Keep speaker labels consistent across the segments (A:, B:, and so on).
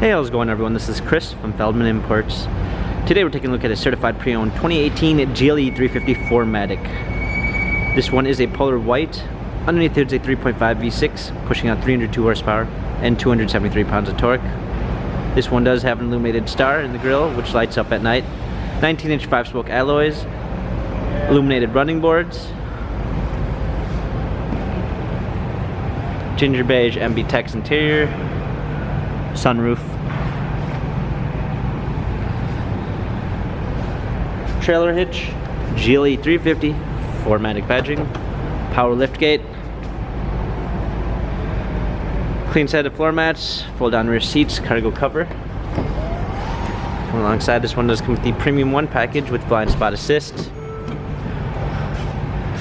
A: Hey, how's it going everyone? This is Chris from Feldmann Imports. Today we're taking a look at a certified pre-owned 2018 GLE 350 4MATIC. This one is a polar white. Underneath it's a 3.5 V6 pushing out 302 horsepower and 273 pounds of torque. This one does have an illuminated star in the grille which lights up at night. 19-inch 5-spoke alloys, illuminated running boards, ginger beige MB Tex interior, sunroof, trailer hitch, GLE 350 4MATIC badging, power liftgate, clean set of floor mats, fold down rear seats, cargo cover. Alongside this one does come with the Premium 1 package with blind spot assist,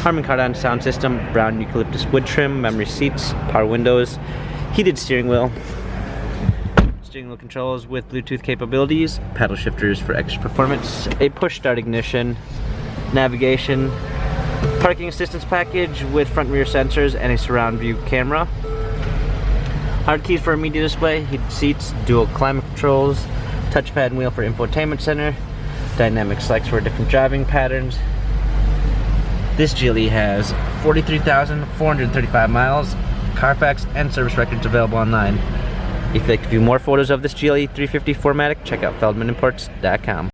A: Harman Kardon sound system, brown eucalyptus wood trim, memory seats, power windows, heated steering wheel controls with Bluetooth capabilities, paddle shifters for extra performance, a push start ignition, navigation, parking assistance package with front and rear sensors and a surround view camera, hard keys for a media display, heated seats, dual climate controls, touchpad and wheel for infotainment center, dynamic selects for different driving patterns. This GLE has 43,435 miles, Carfax and service records available online. If you'd like to view more photos of this GLE 350 4MATIC, check out feldmanimports.com.